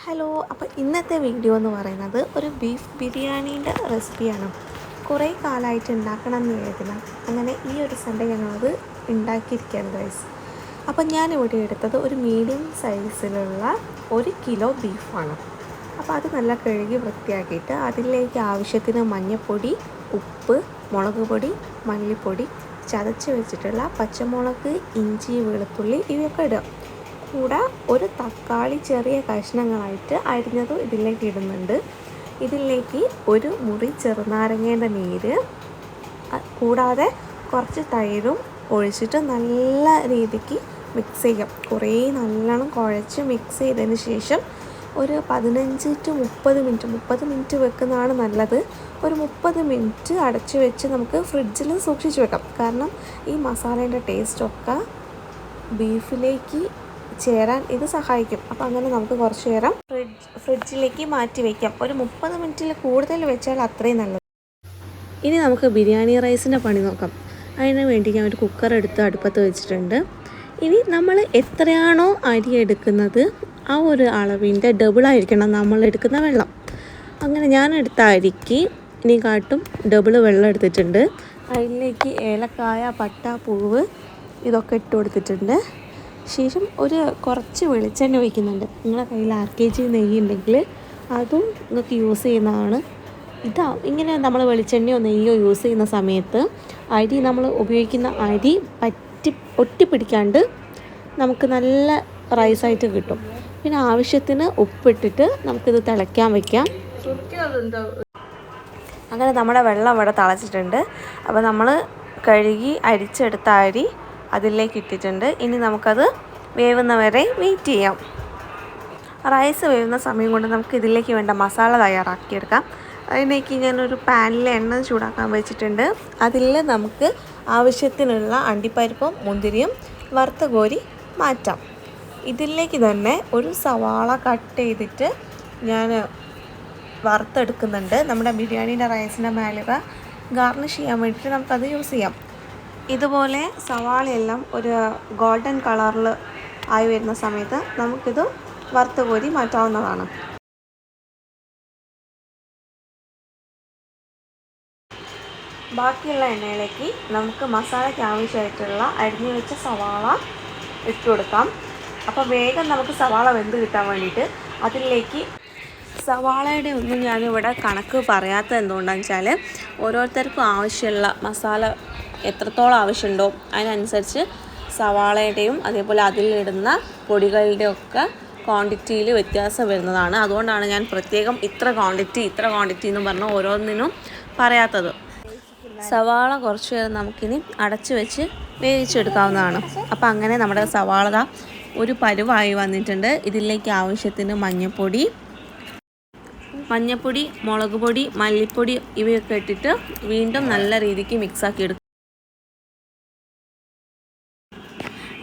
Hello, അപ്പോൾ ഇന്നത്തെ video എന്ന് പറയുന്നത് ഒരു ബീഫ് ബിരിയാണീൻ്റെ റെസിപ്പിയാണ്. കുറേ കാലമായിട്ട് ഉണ്ടാക്കണം എന്ന് വിചാരിക്കുന്ന അങ്ങനെ ഈ ഒരു സൺഡേ ഞങ്ങളത് ഉണ്ടാക്കിയിരിക്കുകയാണ് ഗൈസ്. അപ്പം ഞാനിവിടെ എടുത്തത് ഒരു മീഡിയം സൈസിലുള്ള 1 കിലോ ബീഫാണ്. അപ്പോൾ അത് നല്ല കഴുകി വൃത്തിയാക്കിയിട്ട് അതിലേക്ക് ആവശ്യത്തിന് മഞ്ഞൾപ്പൊടി, ഉപ്പ്, മുളക് പൊടി, മല്ലിപ്പൊടി, ചതച്ച് വെച്ചിട്ടുള്ള പച്ചമുളക്, ഇഞ്ചി, വെളുത്തുള്ളി ഇവയൊക്കെ ഇടുക. കൂടെ ഒരു തക്കാളി ചെറിയ കഷ്ണങ്ങളായിട്ട് അരിഞ്ഞതും ഇതിലേക്ക് ഇടുന്നുണ്ട്. ഇതിലേക്ക് ഒരു മുറി ചെറുനാരങ്ങേൻ്റെ നീര് കൂടാതെ കുറച്ച് തൈരും ഒഴിച്ചിട്ട് നല്ല രീതിക്ക് മിക്സ് ചെയ്യാം. കുറേ നല്ലോണം കുഴച്ച് മിക്സ് ചെയ്തതിന് ശേഷം ഒരു 15 to 30 മിനിറ്റ് വെക്കുന്നതാണ് നല്ലത്. ഒരു 30 മിനിറ്റ് അടച്ച് വെച്ച് നമുക്ക് ഫ്രിഡ്ജിൽ സൂക്ഷിച്ച് വെക്കാം. കാരണം ഈ മസാലേൻ്റെ ടേസ്റ്റൊക്കെ ബീഫിലേക്ക് ചേരാൻ ഇത് സഹായിക്കും. അപ്പോൾ അങ്ങനെ നമുക്ക് കുറച്ച് നേരം ഫ്രിഡ്ജിലേക്ക് മാറ്റി വയ്ക്കാം. ഒരു 30 മിനിറ്റിൽ കൂടുതൽ വെച്ചാൽ അത്രയും നല്ലത്. ഇനി നമുക്ക് ബിരിയാണി റൈസിൻ്റെ പണി നോക്കാം. അതിന് വേണ്ടി ഞാൻ ഒരു കുക്കർ എടുത്ത് അടുപ്പത്ത് വെച്ചിട്ടുണ്ട്. ഇനി നമ്മൾ എത്രയാണോ അരി എടുക്കുന്നത് ആ ഒരു അളവിൻ്റെ ഡബിളായിരിക്കണം നമ്മൾ എടുക്കുന്ന വെള്ളം. അങ്ങനെ ഞാൻ എടുത്ത അരിക്ക് ഇനി കാട്ടും ഡബിൾ വെള്ളം എടുത്തിട്ടുണ്ട്. അതിലേക്ക് ഏലക്കായ, പട്ട, പൂവ് ഇതൊക്കെ ഇട്ട് കൊടുത്തിട്ടുണ്ട്. ശേഷം കുറച്ച് വെളിച്ചെണ്ണ ഒഴിക്കുന്നുണ്ട്. നിങ്ങളുടെ കയ്യിൽ RKG നെയ്യ് ഉണ്ടെങ്കിൽ അതും നിങ്ങൾക്ക് യൂസ് ചെയ്യുന്നതാണ്. ഇങ്ങനെ നമ്മൾ വെളിച്ചെണ്ണയോ നെയ്യോ യൂസ് ചെയ്യുന്ന സമയത്ത് നമ്മൾ ഉപയോഗിക്കുന്ന അരി ഒട്ടിപ്പിടിക്കാണ്ട് നമുക്ക് നല്ല റൈസായിട്ട് കിട്ടും. പിന്നെ ആവശ്യത്തിന് ഉപ്പിട്ടിട്ട് നമുക്കിത് തിളയ്ക്കാൻ വയ്ക്കാം. അങ്ങനെ നമ്മുടെ വെള്ളം ഇവിടെ തിളച്ചിട്ടുണ്ട്. അപ്പോൾ നമ്മൾ കഴുകി അരിച്ചെടുത്ത അരി അതിലേക്ക് ഇട്ടിട്ടുണ്ട്. ഇനി നമുക്കത് വേവുന്നവരെ വെയിറ്റ് ചെയ്യാം. റൈസ് വേവുന്ന സമയം കൊണ്ട് നമുക്ക് ഇതിലേക്ക് വേണ്ട മസാല തയ്യാറാക്കിയെടുക്കാം. അതിലേക്ക് ഞാനൊരു പാനിൽ എണ്ണ ചൂടാക്കാൻ വെച്ചിട്ടുണ്ട്. അതിൽ നമുക്ക് ആവശ്യത്തിനുള്ള അണ്ടിപ്പരിപ്പും മുന്തിരിയും വറുത്ത് കോരി മാറ്റാം. ഇതിലേക്ക് തന്നെ ഒരു സവാള കട്ട് ചെയ്തിട്ട് ഞാൻ വറുത്തെടുക്കുന്നുണ്ട്. നമ്മുടെ ബിരിയാണീൻ്റെ റൈസിൻ്റെ മേലെ ഗാർണിഷ് ചെയ്യാൻ വേണ്ടിയിട്ട് നമുക്കത് യൂസ് ചെയ്യാം. ഇതുപോലെ സവാളയെല്ലാം ഒരു ഗോൾഡൻ കളറിൽ ആയി വരുന്ന സമയത്ത് നമുക്കിത് വറുത്ത് കോരി മാറ്റാവുന്നതാണ്. ബാക്കിയുള്ള എണ്ണയിലേക്ക് നമുക്ക് മസാലയ്ക്ക് ആവശ്യമായിട്ടുള്ള അരിഞ്ഞു വെച്ച സവാള ഇട്ട് കൊടുക്കാം. അപ്പോൾ വേഗം നമുക്ക് സവാള വെന്ത് കിട്ടാൻ വേണ്ടിയിട്ട് അതിലേക്ക് സവാളയുടെ ഒന്നും ഞാനിവിടെ കണക്ക് പറയാത്ത എന്തുകൊണ്ടാണെന്ന് വെച്ചാൽ ഓരോരുത്തർക്കും ആവശ്യമുള്ള മസാല എത്രത്തോളം ആവശ്യമുണ്ടോ അതിനനുസരിച്ച് സവാളയുടെയും അതേപോലെ അതിലിടുന്ന പൊടികളുടെയും ഒക്കെ ക്വാണ്ടിറ്റിയിൽ വ്യത്യാസം വരുന്നതാണ്. അതുകൊണ്ടാണ് ഞാൻ പ്രത്യേകം ഇത്ര ക്വാണ്ടിറ്റി എന്ന് പറഞ്ഞ് ഓരോന്നിനും പറയാത്തത്. സവാള കുറച്ച് നേരം നമുക്കിനി അടച്ചു വെച്ച് വേവിച്ചെടുക്കാവുന്നതാണ്. അപ്പോൾ അങ്ങനെ നമ്മുടെ സവാള ഒരു പരുവായി വന്നിട്ടുണ്ട്. ഇതിലേക്ക് ആവശ്യത്തിന് മഞ്ഞൾപ്പൊടി, മുളക് പൊടി, മല്ലിപ്പൊടി ഇവയൊക്കെ ഇട്ടിട്ട് വീണ്ടും നല്ല രീതിക്ക് മിക്സാക്കി എടുക്കും.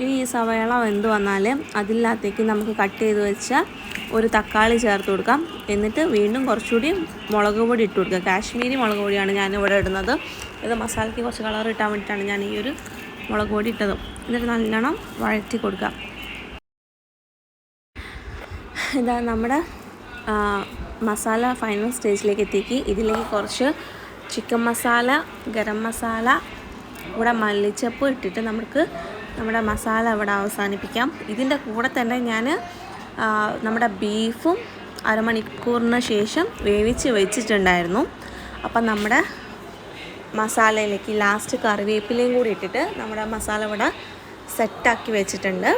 ഇനി ഈ സവാള വെന്ത് വന്നാൽ അതിനകത്തേക്ക് നമുക്ക് കട്ട് ചെയ്ത് വെച്ച ഒരു തക്കാളി ചേർത്ത് കൊടുക്കാം. എന്നിട്ട് വീണ്ടും കുറച്ചുകൂടി മുളക് പൊടി ഇട്ട് കൊടുക്കുക. കാശ്മീരി മുളക് പൊടിയാണ് ഞാനിവിടെ ഇടുന്നത്. ഇത് മസാലയ്ക്ക് കുറച്ച് കളർ ഇട്ടാൻ വേണ്ടിയിട്ടാണ് ഞാൻ ഈ ഒരു മുളക് പൊടി ഇട്ടത്. എന്നിട്ട് നല്ലോണം വഴറ്റി കൊടുക്കുക. ഇതാ നമ്മുടെ മസാല ഫൈനൽ സ്റ്റേജിലേക്ക് എത്തിക്കി. ഇതിലേക്ക് കുറച്ച് ചിക്കൻ മസാല, ഗരം മസാല, ഇവിടെ മല്ലിച്ചപ്പ് ഇട്ടിട്ട് നമ്മുടെ മസാല ഇവിടെ അവസാനിപ്പിക്കാം. ഇതിൻ്റെ കൂടെ തന്നെ ഞാൻ നമ്മുടെ ബീഫും അരമണിക്കൂറിന് ശേഷം വേവിച്ച് വെച്ചിട്ടുണ്ടായിരുന്നു. അപ്പം നമ്മുടെ മസാലയിലേക്ക് ലാസ്റ്റ് കറിവേപ്പിലയും കൂടി ഇട്ടിട്ട് നമ്മുടെ മസാല ഇവിടെ സെറ്റാക്കി വെച്ചിട്ടുണ്ട്.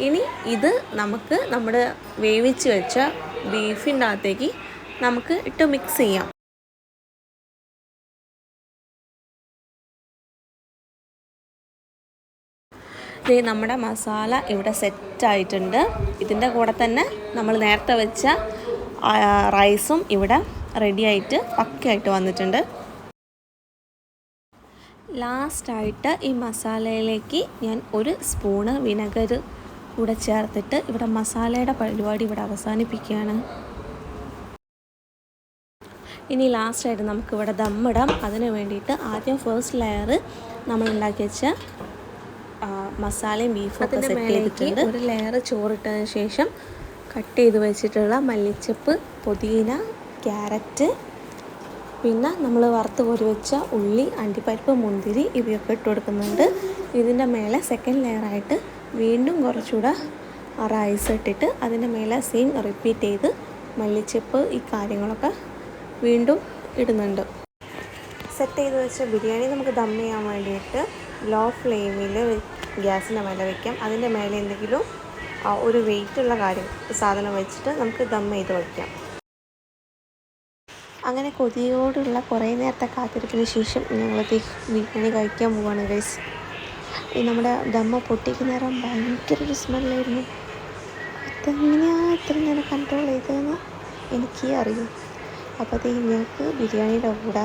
ഇനി ഇത് നമുക്ക് നമ്മുടെ വേവിച്ച് വെച്ച ബീഫിൻ്റെ അകത്തേക്ക് നമുക്ക് ഇട്ട് മിക്സ് ചെയ്യാം. നമ്മുടെ മസാല ഇവിടെ സെറ്റായിട്ടുണ്ട്. ഇതിൻ്റെ കൂടെ തന്നെ നമ്മൾ നേരത്തെ വെച്ച റൈസും ഇവിടെ റെഡിയായിട്ട് പക്കയായിട്ട് വന്നിട്ടുണ്ട്. ലാസ്റ്റായിട്ട് ഈ മസാലയിലേക്ക് ഞാൻ 1 സ്പൂണ് വിനെഗർ കൂടെ ചേർത്തിട്ട് ഇവിടെ മസാലയുടെ പരിപാടി ഇവിടെ അവസാനിപ്പിക്കുകയാണ്. ഇനി ലാസ്റ്റായിട്ട് നമുക്കിവിടെ ദമ്മിടാം. അതിന് വേണ്ടിയിട്ട് ആദ്യം ഫസ്റ്റ് ലെയർ നമ്മൾ ഉണ്ടാക്കി വെച്ച മസാലയും ബീഫും ഒക്കെ സെറ്റ് ചെയ്തിട്ടുണ്ട്. ഒരു ലെയർ ചോറിട്ടതിന് ശേഷം കട്ട് ചെയ്ത് വെച്ചിട്ടുള്ള മല്ലിച്ചപ്പ്, പുതിന, ക്യാരറ്റ്, പിന്നെ നമ്മൾ വറുത്ത് കോരി വെച്ച ഉള്ളി, അണ്ടിപ്പരിപ്പ്, മുന്തിരി ഇവയൊക്കെ ഇട്ട് കൊടുക്കുന്നുണ്ട്. ഇതിൻ്റെ മേലെ സെക്കൻഡ് ലെയറായിട്ട് വീണ്ടും കുറച്ചുകൂടെ റൈസ് ഇട്ടിട്ട് അതിൻ്റെ മേലെ സെയിം റിപ്പീറ്റ് ചെയ്ത് മല്ലിച്ചപ്പ് ഈ കാര്യങ്ങളൊക്കെ വീണ്ടും ഇടുന്നുണ്ട്. സെറ്റ് ചെയ്ത് വെച്ച ബിരിയാണി നമുക്ക് ദം ചെയ്യാൻ വേണ്ടിയിട്ട് ലോ ഫ്ലെയിമിൽ ഗ്യാസിൻ്റെ മേലെ വയ്ക്കാം. അതിൻ്റെ മേലെ എന്തെങ്കിലും ഒരു വെയിറ്റുള്ള സാധനം വെച്ചിട്ട് നമുക്ക് ദം ചെയ്ത് വയ്ക്കാം. അങ്ങനെ കൊതിയോടുള്ള കുറേ നേരത്തെ കാത്തിരിപ്പിന് ശേഷം ഞങ്ങൾ ബിരിയാണി കഴിക്കാൻ പോവാണ് ഗൈസ്. ഈ നമ്മുടെ ദമ്മ പൊട്ടിക്കുന്ന നേരം ഭയങ്കര ഒരു സ്മെല്ലായിരുന്നു. അതെങ്ങനെയാണ് ഇത്ര നേരം കൺട്രോൾ ചെയ്തതെന്ന് എനിക്ക് അറിയൂ. അപ്പോൾ ഞങ്ങൾക്ക് ബിരിയാണിയുടെ കൂടെ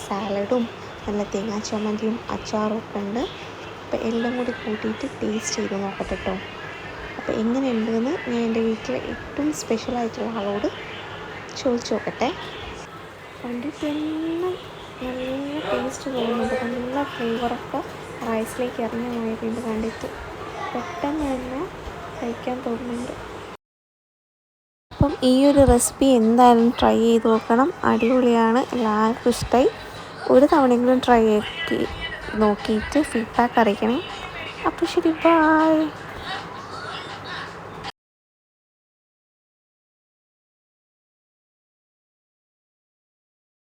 സാലഡും നല്ല തേങ്ങാ ചമ്മന്തിയും അച്ചാറും ഒക്കെ ഉണ്ട്. അപ്പോൾ എല്ലാം കൂടി കൂട്ടിയിട്ട് ടേസ്റ്റ് ചെയ്ത് നോക്കട്ടെ കേട്ടോ. അപ്പോൾ എങ്ങനെയുണ്ടെന്ന് ഞാൻ എൻ്റെ വീട്ടിലെ ഏറ്റവും സ്പെഷ്യലായിട്ടുള്ള ആളോട് ചോദിച്ചു നോക്കട്ടെ. കണ്ടിട്ട് തന്നെ നല്ല ടേസ്റ്റ് തോന്നുന്നുണ്ട്. നല്ല ഫ്ലേവറൊക്കെ റൈസിലേക്ക് ഇറങ്ങി പോയിട്ടുണ്ട്. കണ്ടിട്ട് പെട്ടെന്ന് തന്നെ കഴിക്കാൻ തോന്നുന്നുണ്ട്. അപ്പം ഈ ഒരു റെസിപ്പി എന്തായാലും ട്രൈ ചെയ്ത് നോക്കണം. അടിപൊളിയാണ്, എല്ലാവർക്കും ഇഷ്ടമായി. ഒരു തവണയെങ്കിലും ട്രൈ ആക്കി നോക്കിയിട്ട് ഫീഡ്ബാക്ക് അറിയിക്കണേ. അപ്പോൾ ശരി, ബൈ.